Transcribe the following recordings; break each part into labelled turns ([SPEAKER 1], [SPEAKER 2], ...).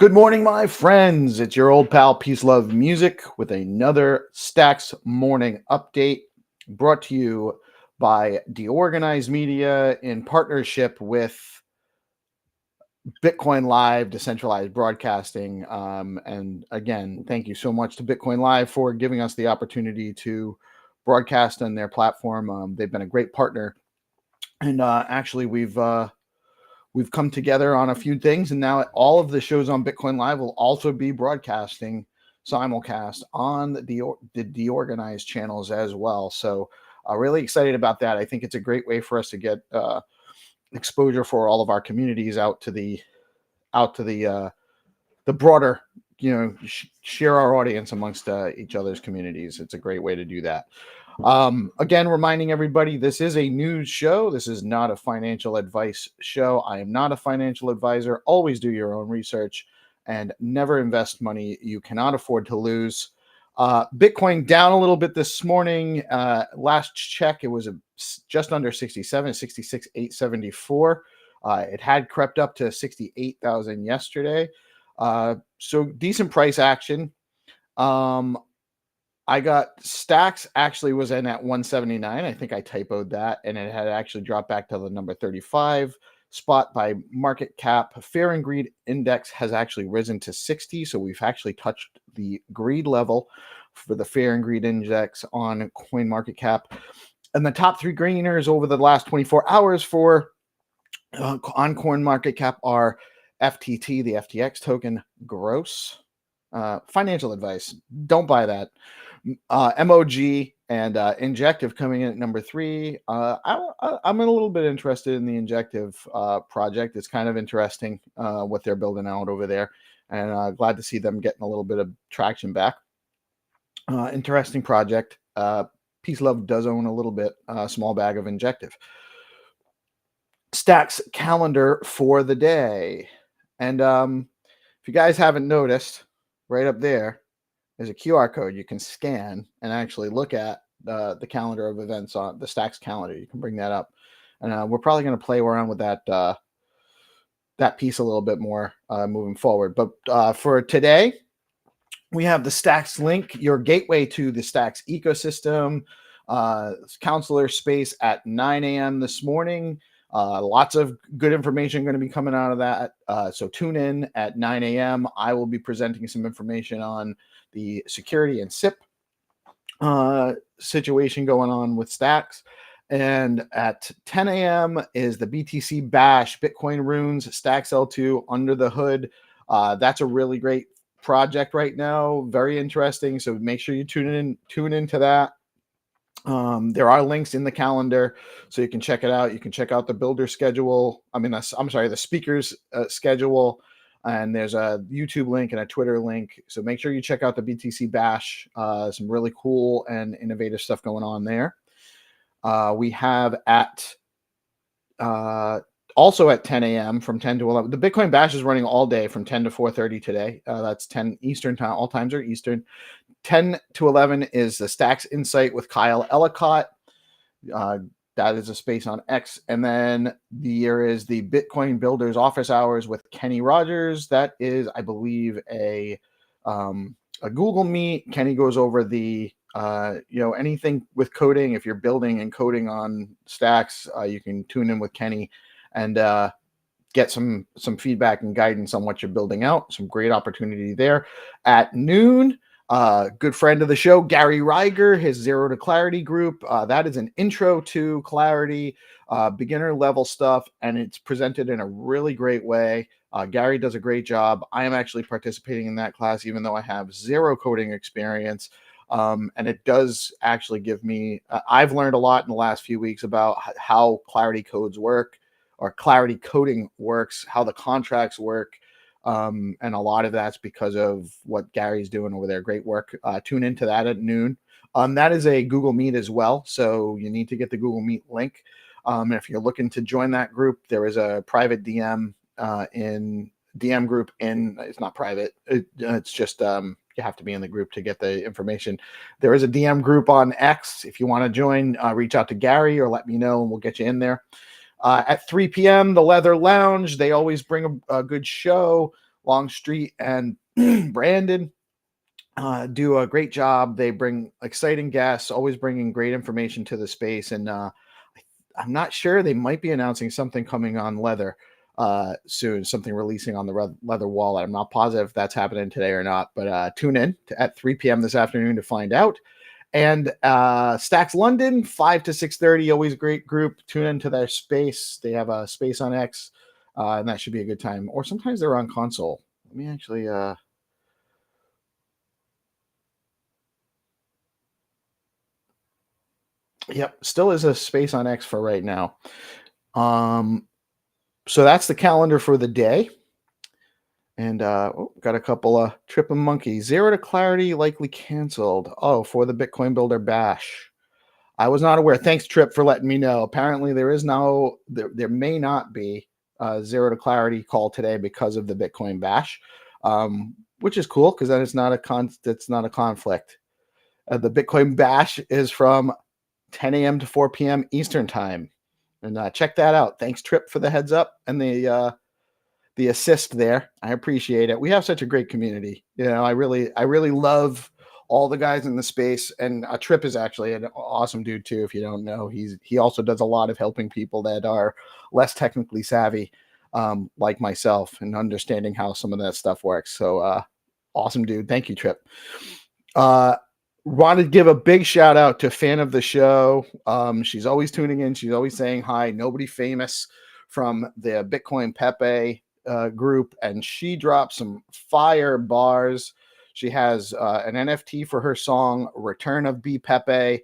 [SPEAKER 1] Good morning, my friends. It's your old pal PeaceLoveMusic with another Stacks Morning Update brought to you by DeOrganized Media in partnership with Bitcoin Live, decentralized broadcasting. And again, thank you so much to Bitcoin Live for giving us the opportunity to broadcast on their platform. They've been a great partner. And actually, we've come together on a few things, and now all of the shows on Bitcoin Live will also be broadcasting simulcast on the DeOrganized channels as well. So really excited about that. I think it's a great way for us to get exposure for all of our communities out to the broader, share our audience amongst each other's communities. It's a great way to do that. Again, reminding everybody, this is a news show. This is not a financial advice show. I am not a financial advisor. Always do your own research and never invest money you cannot afford to lose. Bitcoin down a little bit this morning. Last check, it was just under 67, 66,874. It had crept up to 68,000 yesterday. So decent price action. I got Stacks actually was in at 179. I think I typoed that, and it had actually dropped back to the number 35 spot by market cap. Fear and Greed Index has actually risen to 60. So we've actually touched the greed level for the Fear and Greed Index on CoinMarketCap. And the top three gainers over the last 24 hours for on CoinMarketCap are FTT, the FTX token, gross. Financial advice, don't buy that. MOG and Injective coming in at number 3. I'm a little bit interested in the Injective project. It's kind of interesting what they're building out over there, and glad to see them getting a little bit of traction back. Interesting project. Peace Love does own a little bit, small bag of Injective. Stacks calendar for the day. And if you guys haven't noticed, right up there, there's a QR code you can scan and actually look at the calendar of events on the Stacks calendar. You can bring that up, and we're probably going to play around with that piece a little bit more moving forward. But for today, we have the Stacks link, your gateway to the Stacks ecosystem. Counselor space at 9 a.m. this morning. Lots of good information going to be coming out of that. So tune in at 9 a.m. I will be presenting some information on the security and SIP situation going on with Stacks. And at 10 a.m. is the BTC Bash, Bitcoin Runes, Stacks L2 under the hood. That's a really great project right now. Very interesting. So make sure you tune into that. There are links in the calendar, so you can check it out. You can check out the builder schedule. The speakers schedule, and there's a YouTube link and a Twitter link. So make sure you check out the BTC Bash. Some really cool and innovative stuff going on there. We have also at 10 a.m. from 10 to 11. The Bitcoin Bash is running all day from 10 to 4:30 today. That's 10 Eastern time. All times are Eastern. 10 to 11 is the Stacks Insight with Kyle Ellicott. That is a space on X. And then there is the Bitcoin Builders Office Hours with Kenny Rogers. That is, I believe, a Google Meet. Kenny goes over the anything with coding. If you're building and coding on Stacks, you can tune in with Kenny and get some feedback and guidance on what you're building out. Some great opportunity there. At noon, good friend of the show, Gary Reiger, his Zero to Clarity group. That is an intro to Clarity, beginner level stuff, and it's presented in a really great way. Gary does a great job. I am actually participating in that class, even though I have zero coding experience. And it does actually give me, I've learned a lot in the last few weeks about how Clarity codes work, or Clarity coding works, how the contracts work. And a lot of that's because of what Gary's doing over there. Great work. Tune into that at noon. That is a Google Meet as well. So you need to get the Google Meet link. And if you're looking to join that group, there is a private DM DM group it's not private. It's just, you have to be in the group to get the information. There is a DM group on X. If you want to join, reach out to Gary or let me know and we'll get you in there. At 3 p.m., the Leather Lounge, they always bring a good show. Longstreet and Brandon do a great job. They bring exciting guests, always bringing great information to the space. And I'm not sure, they might be announcing something coming on leather soon, something releasing on the leather wallet. I'm not positive if that's happening today or not, but tune in at 3 p.m. this afternoon to find out. And Stacks London, 5 to 6:30, always a great group. Tune into their space. They have a space on X, and that should be a good time. Or sometimes they're on console. Let me actually yep, still is a space on X for right now. So that's the calendar for the day. And got a couple of tripping monkeys. Zero to Clarity likely canceled. Oh, for the Bitcoin Builder Bash. I was not aware. Thanks, Trip, for letting me know. Apparently, there may not be a Zero to Clarity call today because of the Bitcoin Bash, which is cool because then it's not a conflict. The Bitcoin Bash is from 10 a.m. to 4 p.m. Eastern time, and check that out. Thanks, Trip, for the heads up and the assist there. I appreciate it. We have such a great community. I really love all the guys in the space, and Trip is actually an awesome dude too. If you don't know, he also does a lot of helping people that are less technically savvy, like myself, and understanding how some of that stuff works. So awesome dude. Thank you, Trip. Wanted to give a big shout out to fan of the show. She's always tuning in. She's always saying hi. Nobody famous from the Bitcoin Pepe group, and she dropped some fire bars. She has an NFT for her song Return of B Pepe,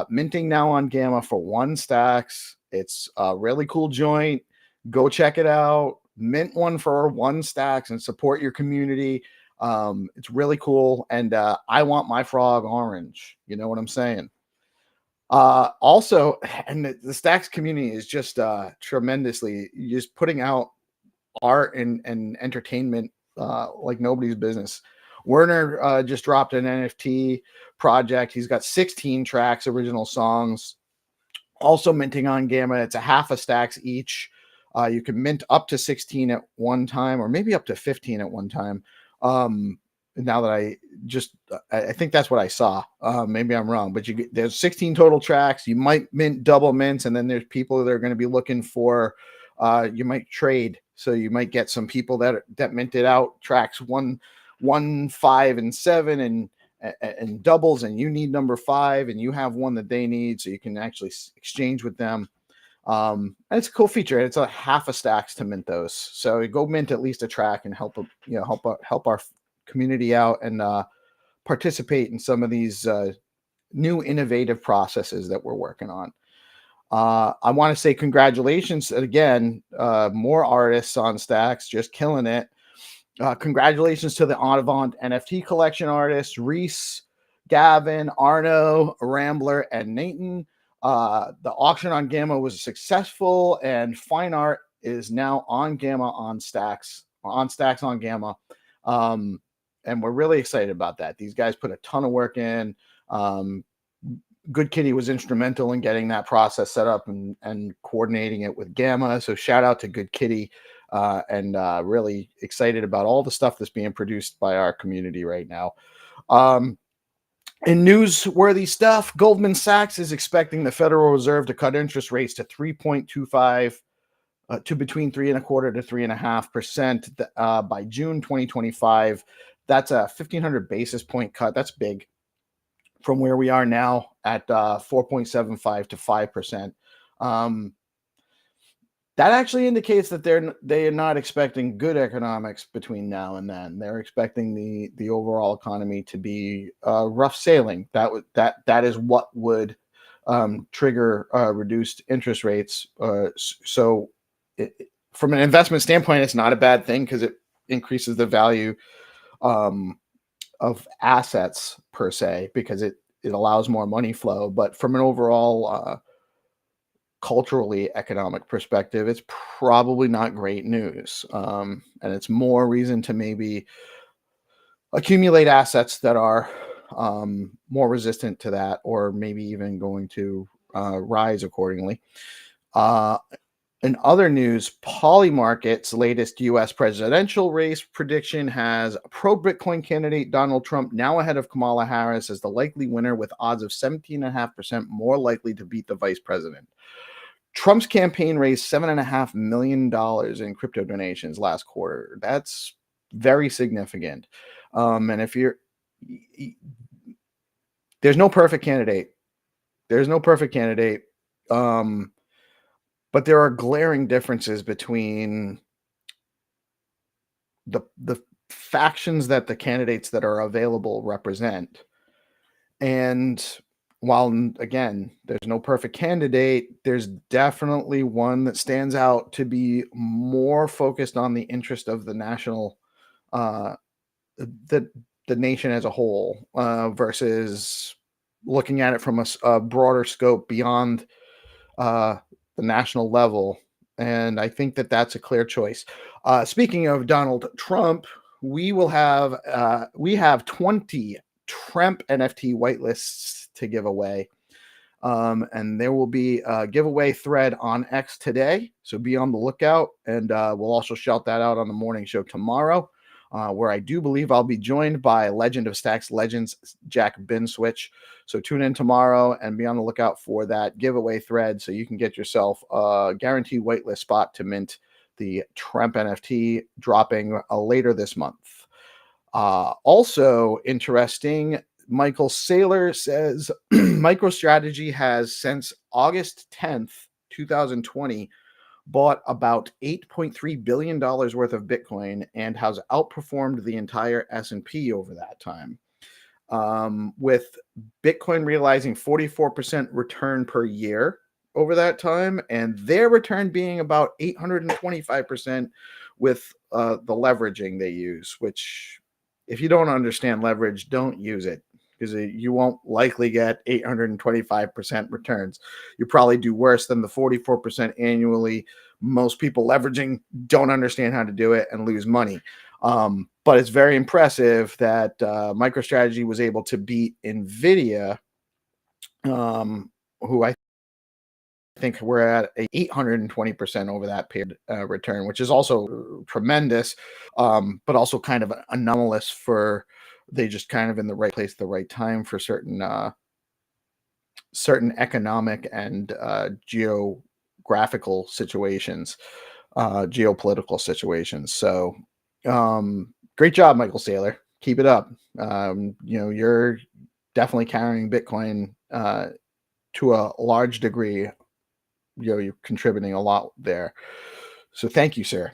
[SPEAKER 1] minting now on Gamma for 1 stacks. It's a really cool joint. Go check it out. Mint one for 1 stacks and support your community. It's really cool, and I want my frog orange. You know what I'm saying? Also, and the Stacks community is just tremendously just putting out art and entertainment like nobody's business. Werner just dropped an NFT project. He's got 16 tracks, original songs, also minting on Gamma. It's a half a stacks each. You can mint up to 16 at one time, or maybe up to 15 at one time. Now that I think that's what I saw. Maybe I'm wrong, but there's 16 total tracks. You might mint double mints, and then there's people that are going to be looking for. You might trade, so you might get some people that minted out tracks 1, 5, and 7, and doubles, and you need number 5, and you have one that they need, so you can actually exchange with them. And it's a cool feature, and it's a half a stacks to mint those. So go mint at least a track and help our community out and participate in some of these new innovative processes that we're working on. I want to say congratulations again. More artists on Stacks, just killing it. Congratulations to the Avant NFT collection artists, Reese, Gavin, Arno, Rambler, and Nathan. The auction on Gamma was successful, and fine art is now on Gamma on Stacks on Gamma. And we're really excited about that. These guys put a ton of work in. Good Kitty was instrumental in getting that process set up and coordinating it with Gamma. So shout out to Good Kitty, and really excited about all the stuff that's being produced by our community right now. In newsworthy stuff, Goldman Sachs is expecting the Federal Reserve to cut interest rates to 3.25 to between 3.25% to 3.5% by June 2025. That's a 1,500 basis point cut. That's big from where we are now at 4.75 to 5%. That actually indicates that they are not expecting good economics between now and then. They're expecting the overall economy to be rough sailing. That is what would trigger reduced interest rates. So from an investment standpoint, it's not a bad thing because it increases the value of assets per se, because it allows more money flow. But from an overall culturally economic perspective, it's probably not great news, and it's more reason to maybe accumulate assets that are more resistant to that, or maybe even going to rise accordingly. In other news, Polymarket's latest U.S. presidential race prediction has pro-Bitcoin candidate Donald Trump now ahead of Kamala Harris as the likely winner, with odds of 17.5% more likely to beat the vice president. Trump's campaign raised $7.5 million in crypto donations last quarter. That's very significant. And if you're, there's no perfect candidate. There's no perfect candidate. But there are glaring differences between the factions that the candidates that are available represent. And while, again, there's no perfect candidate, there's definitely one that stands out to be more focused on the interest of the national, the nation as a whole, versus looking at it from a broader scope beyond the national level. And I think that that's a clear choice. Speaking of Donald Trump, we have 20 Trump NFT whitelists to give away. And there will be a giveaway thread on X today. So be on the lookout. And we'll also shout that out on the morning show tomorrow, where I do believe I'll be joined by Legend of Stacks Legends, Jack Binswitch. So tune in tomorrow and be on the lookout for that giveaway thread so you can get yourself a guaranteed whitelist spot to mint the Trump NFT, dropping later this month. Also interesting, Michael Saylor says MicroStrategy has since August 10th, 2020, bought about $8.3 billion worth of Bitcoin and has outperformed the entire S&P over that time, with Bitcoin realizing 44% return per year over that time, and their return being about 825% with the leveraging they use, which, if you don't understand leverage, don't use it, because you won't likely get 825% returns. You probably do worse than the 44% annually. Most people leveraging don't understand how to do it and lose money. But it's very impressive that MicroStrategy was able to beat NVIDIA, who I think we're at 820% over that period return, which is also tremendous, but also kind of anomalous for they just kind of in the right place at the right time for certain economic and geographical situations, geopolitical situations. So great job, Michael Saylor. Keep it up. You're definitely carrying Bitcoin to a large degree. You're contributing a lot there. So thank you, sir.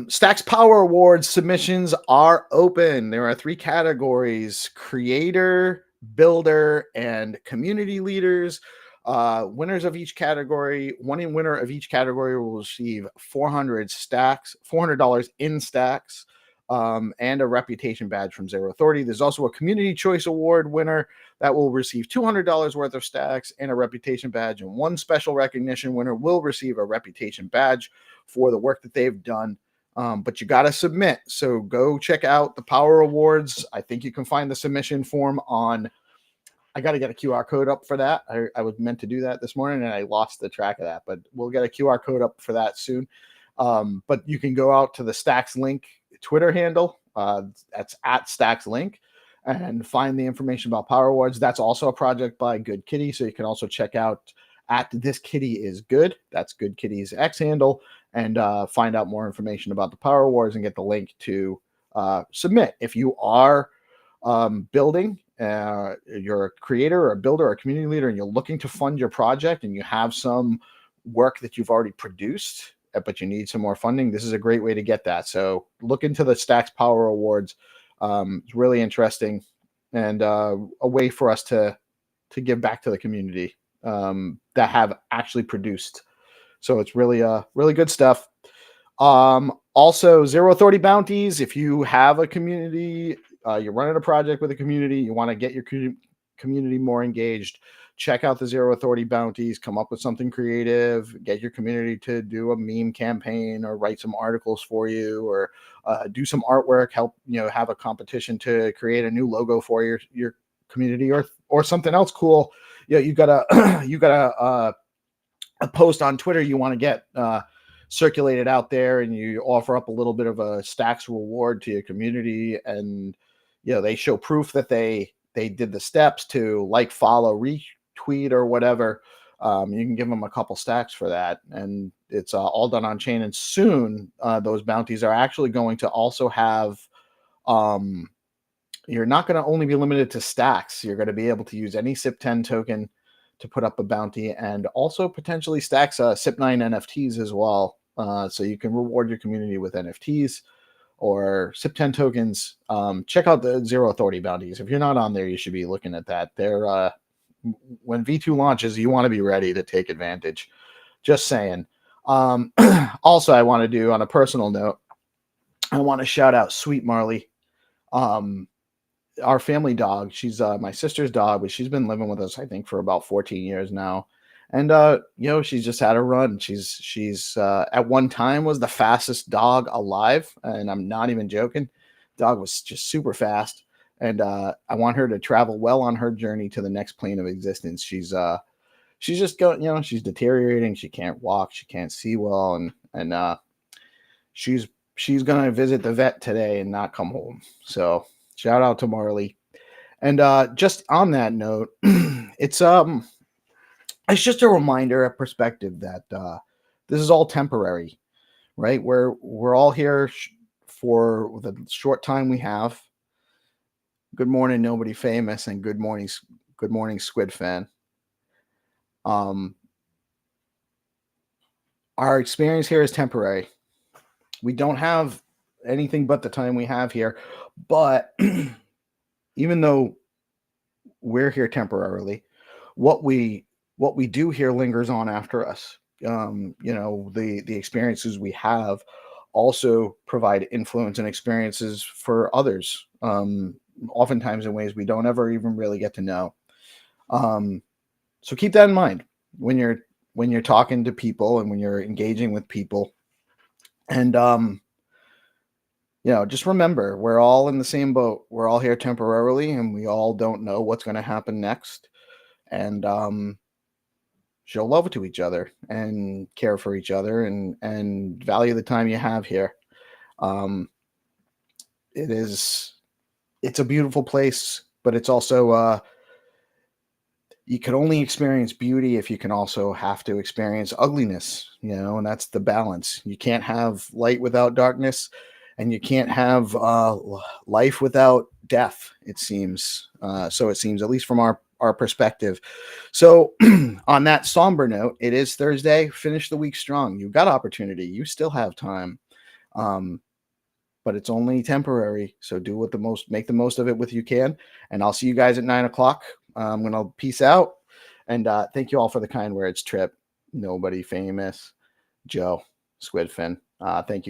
[SPEAKER 1] Stacks Power Awards submissions are open. There are 3 categories: creator, builder, and community leaders. Winners of each category, one winner of each category will receive $400 in stacks, and a reputation badge from Zero Authority. There's also a Community Choice Award winner that will receive $200 worth of stacks and a reputation badge, and one special recognition winner will receive a reputation badge for the work that they've done. But you got to submit. So go check out the Power Awards. I think you can find the submission form on, I got to get a QR code up for that. I was meant to do that this morning and I lost the track of that, but we'll get a QR code up for that soon. But you can go out to the Stacks Link Twitter handle. That's at Stacks Link, and find the information about Power Awards. That's also a project by Good Kitty. So you can also check out at This Kitty Is Good. That's Good Kitty's X handle, and find out more information about the Power Awards and get the link to submit. If you are building, you're a creator or a builder or a community leader, and you're looking to fund your project and you have some work that you've already produced, but you need some more funding, this is a great way to get that. So look into the Stacks Power Awards. It's really interesting, and a way for us to give back to the community that have actually produced. So it's really really good stuff. Also, Zero Authority bounties. If you have a community, you're running a project with a community, you want to get your community more engaged, check out the Zero Authority bounties, come up with something creative, get your community to do a meme campaign or write some articles for you, or do some artwork, help, have a competition to create a new logo for your community, or something else cool. You gotta a post on Twitter you want to get circulated out there, and you offer up a little bit of a stacks reward to your community, and they show proof that they did the steps to like, follow, retweet, or whatever. You can give them a couple stacks for that, and it's all done on chain. And soon those bounties are actually going to also have you're not going to only be limited to stacks. You're going to be able to use any SIP10 token to put up a bounty, and also potentially stacks SIP9 NFTs as well. So you can reward your community with NFTs or SIP10 tokens. Check out the Zero Authority bounties. If you're not on there, you should be looking at that. They're when V2 launches, you want to be ready to take advantage. Just saying. Also, I want to do, on a personal note, I want to shout out Sweet Marley. Our family dog. She's my sister's dog, but she's been living with us, I think, for about 14 years now. And she's just had a run. She's at one time was the fastest dog alive, and I'm not even joking. Dog was just super fast, and I want her to travel well on her journey to the next plane of existence. She's just going, she's deteriorating. She can't walk. She can't see well, and she's gonna visit the vet today and not come home. So shout out to Marley. And just on that note, it's just a reminder, a perspective that this is all temporary, right? We're all here for the short time we have. Good morning, Nobody Famous, and good morning, Squid Fan. Our experience here is temporary. We don't have anything but the time we have here, but even though we're here temporarily, what we do here lingers on after us. The experiences we have also provide influence and experiences for others, oftentimes in ways we don't ever even really get to know. So keep that in mind when you're talking to people and when you're engaging with people. And just remember, we're all in the same boat. We're all here temporarily, and we all don't know what's going to happen next. And show love to each other and care for each other, and value the time you have here. It's a beautiful place, but it's also you can only experience beauty if you can also have to experience ugliness, and that's the balance. You can't have light without darkness, and you can't have life without death, it seems. So it seems, at least from our perspective. So on that somber note, it is Thursday. Finish the week strong. You've got opportunity. You still have time. But it's only temporary. So make the most of it with you can. And I'll see you guys at 9:00. I'm going to peace out. And thank you all for the kind words, Trip, Nobody Famous, Joe, Squidfin. Thank you.